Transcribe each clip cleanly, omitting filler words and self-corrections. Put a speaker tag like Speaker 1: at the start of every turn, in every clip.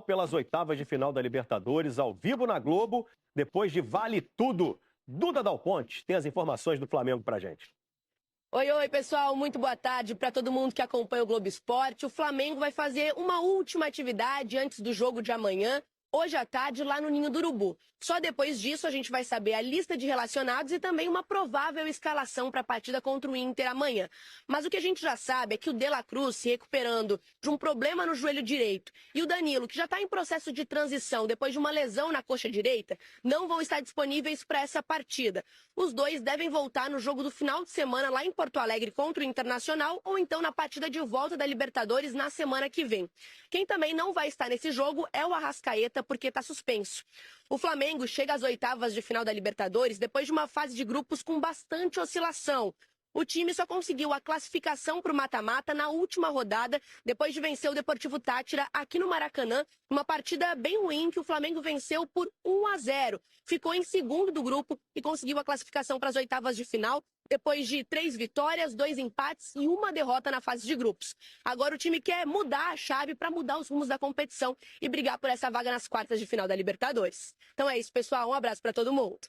Speaker 1: Pelas oitavas de final da Libertadores, ao vivo na Globo, depois de Vale Tudo. Duda Dal Ponte tem as informações do Flamengo pra gente.
Speaker 2: Oi, pessoal, muito boa tarde para todo mundo que acompanha o Globo Esporte. O Flamengo vai fazer uma última atividade antes do jogo de amanhã, hoje à tarde, lá no Ninho do Urubu. Só depois disso a gente vai saber a lista de relacionados e também uma provável escalação para a partida contra o Inter amanhã. Mas o que a gente já sabe é que o De La Cruz, se recuperando de um problema no joelho direito, e o Danilo, que já está em processo de transição depois de uma lesão na coxa direita, não vão estar disponíveis para essa partida. Os dois devem voltar no jogo do final de semana lá em Porto Alegre contra o Internacional ou então na partida de volta da Libertadores na semana que vem. Quem também não vai estar nesse jogo é o Arrascaeta, porque está suspenso. O Flamengo chega às oitavas de final da Libertadores depois de uma fase de grupos com bastante oscilação. O time só conseguiu a classificação para o mata-mata na última rodada, depois de vencer o Deportivo Táchira aqui no Maracanã, uma partida bem ruim que o Flamengo venceu por 1-0. Ficou em segundo do grupo e conseguiu a classificação para as oitavas de final, depois de 3 vitórias, 2 empates e 1 derrota na fase de grupos. Agora o time quer mudar a chave para mudar os rumos da competição e brigar por essa vaga nas quartas de final da Libertadores. Então é isso, pessoal. Um abraço para todo mundo.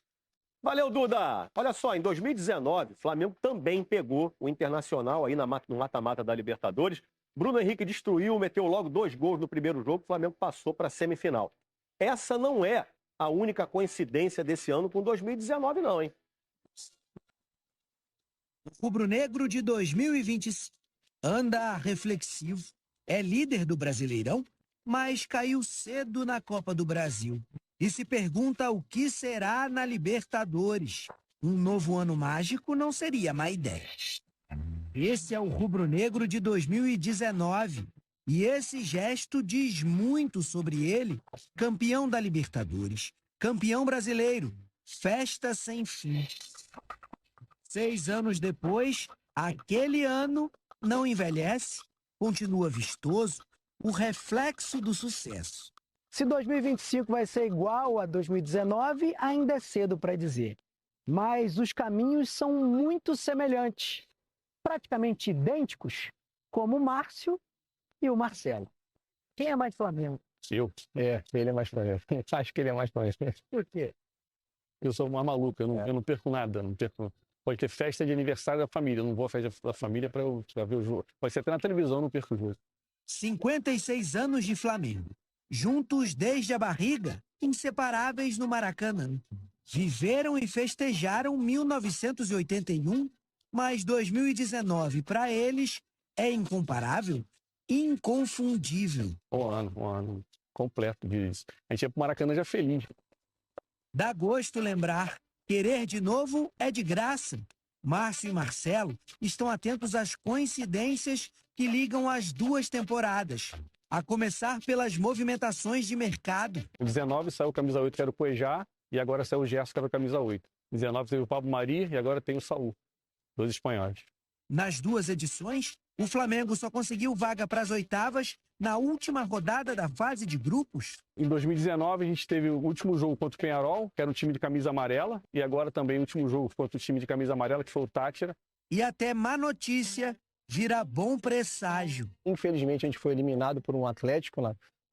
Speaker 1: Valeu, Duda! Olha só, em 2019, o Flamengo também pegou o Internacional aí no mata-mata da Libertadores. Bruno Henrique destruiu, meteu logo 2 gols no primeiro jogo, o Flamengo passou para a semifinal. Essa não é a única coincidência desse ano com 2019, não, hein?
Speaker 3: O rubro-negro de 2025 anda reflexivo, é líder do Brasileirão, mas caiu cedo na Copa do Brasil. E se pergunta o que será na Libertadores. Um novo ano mágico não seria má ideia. Esse é o rubro-negro de 2019. E esse gesto diz muito sobre ele, campeão da Libertadores, campeão brasileiro, festa sem fim. 6 anos depois, aquele ano não envelhece, continua vistoso, o reflexo do sucesso.
Speaker 4: Se 2025 vai ser igual a 2019, ainda é cedo para dizer. Mas os caminhos são muito semelhantes, praticamente idênticos, como o Márcio e o Marcelo. Quem é mais Flamengo?
Speaker 5: Eu? Ele é mais Flamengo. Acho que ele é mais Flamengo.
Speaker 4: Por quê?
Speaker 5: Eu sou uma maluca, eu não perco nada, não perco. Pode ter festa de aniversário da família, eu não vou à festa da família para ver o jogo. Pode ser até na televisão, eu não perco o jogo.
Speaker 3: 56 anos de Flamengo. Juntos desde a barriga, inseparáveis no Maracanã. Viveram e festejaram 1981, mas 2019 para eles é incomparável, inconfundível.
Speaker 5: Um ano completo disso. A gente ia pro Maracanã já feliz.
Speaker 3: Dá gosto lembrar, querer de novo é de graça. Márcio e Marcelo estão atentos às coincidências que ligam as duas temporadas. A começar pelas movimentações de mercado.
Speaker 5: Em 19 saiu o camisa 8, que era o Cuejá, e agora saiu o Gerson, que era o camisa 8. Em 19 teve o Pablo Mari e agora tem o Saúl, 2 espanhóis.
Speaker 3: Nas 2 edições, o Flamengo só conseguiu vaga para as oitavas na última rodada da fase de grupos.
Speaker 5: Em 2019 a gente teve o último jogo contra o Peñarol, que era um time de camisa amarela, e agora também o último jogo contra o time de camisa amarela, que foi o Táchira.
Speaker 3: E até má notícia vira bom presságio.
Speaker 6: Infelizmente, a gente foi eliminado por um Atlético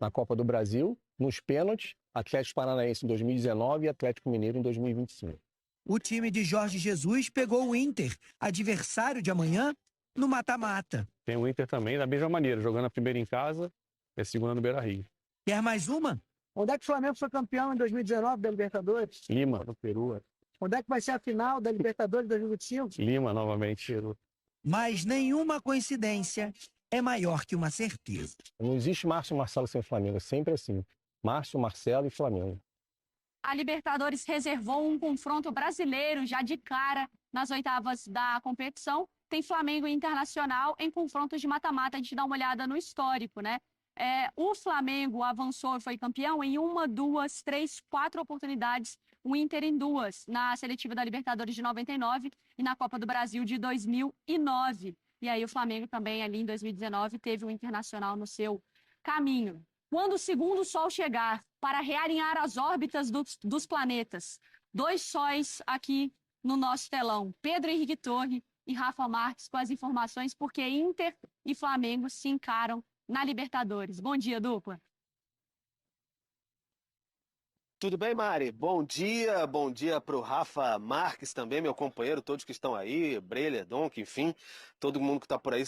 Speaker 6: na Copa do Brasil, nos pênaltis, Atlético Paranaense em 2019 e Atlético Mineiro em 2025.
Speaker 3: O time de Jorge Jesus pegou o Inter, adversário de amanhã, no mata-mata.
Speaker 5: Tem o Inter também, da mesma maneira, jogando a primeira em casa e a segunda no Beira-Rio.
Speaker 3: Quer mais uma?
Speaker 4: Onde é que o Flamengo foi campeão em 2019 da Libertadores?
Speaker 5: Lima, no Peru.
Speaker 4: Onde é que vai ser a final da Libertadores de 2025?
Speaker 5: Lima, novamente.
Speaker 3: Mas nenhuma coincidência é maior que uma certeza.
Speaker 6: Não existe Márcio e Marcelo sem Flamengo, é sempre assim. Márcio, Marcelo e Flamengo.
Speaker 7: A Libertadores reservou um confronto brasileiro já de cara nas oitavas da competição. Tem Flamengo e Internacional em confrontos de mata-mata. A gente dá uma olhada no histórico, né? O Flamengo avançou e foi campeão em 1, 2, 3, 4 oportunidades. O Inter em 2, na seletiva da Libertadores de 99 e na Copa do Brasil de 2009. E aí o Flamengo também ali em 2019 teve o Internacional no seu caminho. Quando o segundo sol chegar para realinhar as órbitas dos planetas, 2 sóis aqui no nosso telão. Pedro Henrique Torre e Rafa Marques com as informações, porque Inter e Flamengo se encaram na Libertadores. Bom dia, dupla.
Speaker 8: Tudo bem, Mari? Bom dia para o Rafa Marques também, meu companheiro, todos que estão aí, Breler, Donk, enfim, todo mundo que está por aí.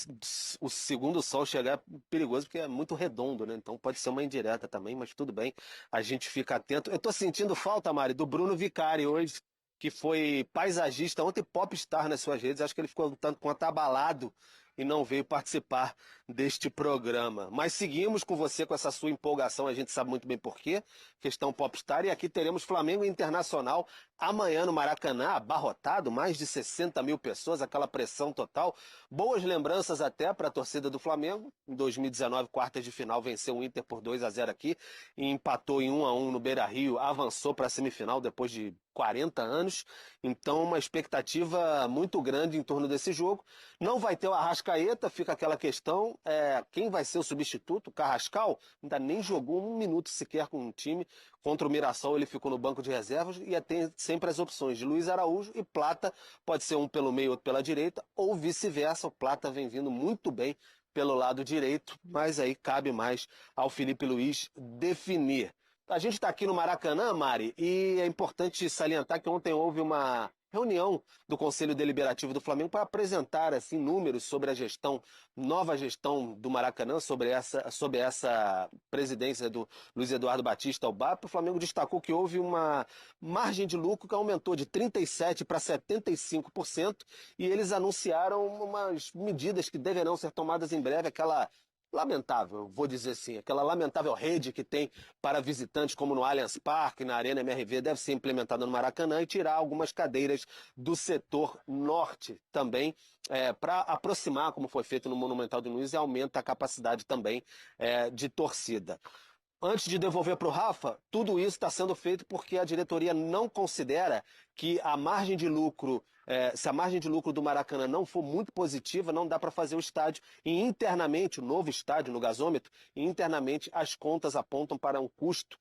Speaker 8: O segundo sol chegar é perigoso porque é muito redondo, né? Então pode ser uma indireta também, mas tudo bem, a gente fica atento. Eu tô sentindo falta, Mari, do Bruno Vicari hoje, que foi paisagista, ontem popstar nas suas redes, acho que ele ficou um tanto quanto abalado e não veio participar deste programa. Mas seguimos com você com essa sua empolgação, a gente sabe muito bem por quê, questão popstar, e aqui teremos Flamengo Internacional amanhã no Maracanã, abarrotado, mais de 60 mil pessoas, aquela pressão total. Boas lembranças até para a torcida do Flamengo, em 2019, quartas de final, venceu o Inter por 2-0 aqui, e empatou em 1-1 no Beira-Rio, avançou para a semifinal depois de 40 anos, então uma expectativa muito grande em torno desse jogo. Não vai ter o Arrascaeta, fica aquela questão, quem vai ser o substituto? O Carrascal ainda nem jogou um minuto sequer com um time. Contra o Mirassol ele ficou no banco de reservas e tem sempre as opções de Luiz Araújo e Plata, pode ser um pelo meio, outro pela direita, ou vice-versa. O Plata vem vindo muito bem pelo lado direito, mas aí cabe mais ao Felipe Luiz definir. A gente está aqui no Maracanã, Mari, e é importante salientar que ontem houve uma reunião do Conselho Deliberativo do Flamengo para apresentar assim, números sobre a gestão, nova gestão do Maracanã, sobre essa presidência do Luiz Eduardo Batista, o BAP. O Flamengo destacou que houve uma margem de lucro que aumentou de 37% para 75%, e eles anunciaram umas medidas que deverão ser tomadas em breve, aquela lamentável, vou dizer assim, aquela lamentável rede que tem para visitantes, como no Allianz Parque, na Arena MRV, deve ser implementada no Maracanã e tirar algumas cadeiras do setor norte também, para aproximar, como foi feito no Monumental do Nunes, e aumenta a capacidade também de torcida. Antes de devolver para o Rafa, tudo isso está sendo feito porque a diretoria não considera que a margem de lucro, se a margem de lucro do Maracanã não for muito positiva, não dá para fazer o estádio. E internamente, o novo estádio no gasômetro, internamente as contas apontam para um custo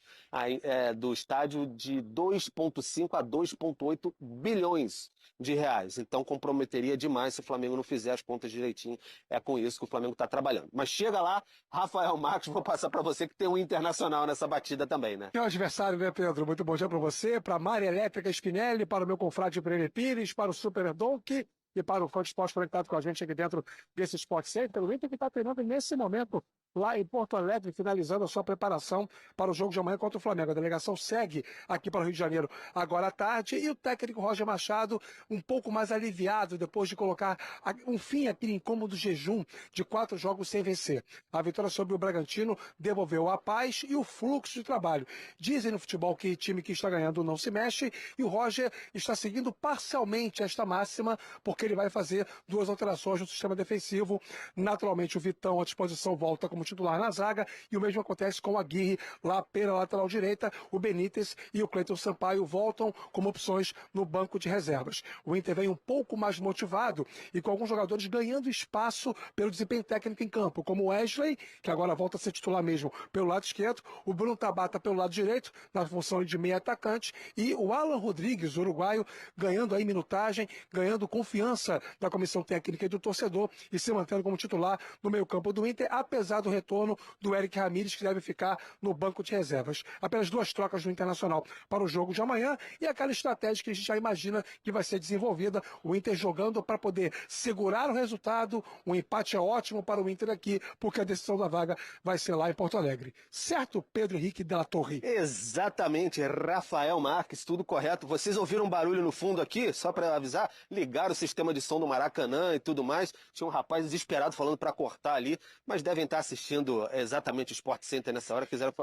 Speaker 8: do estádio de 2,5 a 2,8 bilhões de reais. Então comprometeria demais se o Flamengo não fizer as contas direitinho. É com isso que o Flamengo está trabalhando. Mas chega lá, Rafael Marques, vou passar para você que tem um Internacional nessa batida também, né?
Speaker 9: É o adversário, né, Pedro? Muito bom dia para você, para a Mari Elétrica Spinelli, para o meu confrade Brener Pires, para o Super Donk e para o fã de esporte conectado com a gente aqui dentro desse Sport Center. O Inter que está treinando nesse momento lá em Porto Alegre, finalizando a sua preparação para o jogo de amanhã contra o Flamengo. A delegação segue aqui para o Rio de Janeiro agora à tarde, e o técnico Roger Machado um pouco mais aliviado depois de colocar um fim àquele incômodo jejum de 4 jogos sem vencer. A vitória sobre o Bragantino devolveu a paz e o fluxo de trabalho. Dizem no futebol que time que está ganhando não se mexe, e o Roger está seguindo parcialmente esta máxima, porque ele vai fazer 2 alterações no sistema defensivo. Naturalmente o Vitão à disposição volta como titular na zaga, e o mesmo acontece com o Aguirre lá pela lateral direita. O Benítez e o Cleiton Sampaio voltam como opções no banco de reservas. O Inter vem um pouco mais motivado e com alguns jogadores ganhando espaço pelo desempenho técnico em campo, como o Wesley, que agora volta a ser titular mesmo pelo lado esquerdo, o Bruno Tabata pelo lado direito, na função de meio atacante, e o Alan Rodrigues, uruguaio, ganhando aí minutagem, ganhando confiança da comissão técnica e do torcedor, e se mantendo como titular no meio campo do Inter, apesar do retorno do Eric Ramírez, que deve ficar no banco de reservas. Apenas 2 trocas do Internacional para o jogo de amanhã, e aquela estratégia que a gente já imagina que vai ser desenvolvida, o Inter jogando para poder segurar o resultado. Um empate é ótimo para o Inter aqui, porque a decisão da vaga vai ser lá em Porto Alegre. Certo, Pedro Henrique Della Torre?
Speaker 8: Exatamente, Rafael Marques, tudo correto. Vocês ouviram um barulho no fundo aqui? Só para avisar, ligaram o sistema de som do Maracanã e tudo mais. Tinha um rapaz desesperado falando para cortar ali, mas devem estar assistindo exatamente o Sport Center nessa hora, quiseram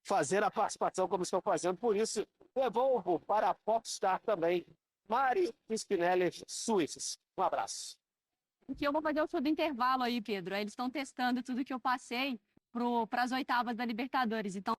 Speaker 8: fazer a participação como estão fazendo, por isso devolvo para a Popstar também, Mari Spinelli, Suíças. Um abraço.
Speaker 7: Porque eu vou fazer o show do intervalo aí, Pedro. Eles estão testando tudo que eu passei para as oitavas da Libertadores. Então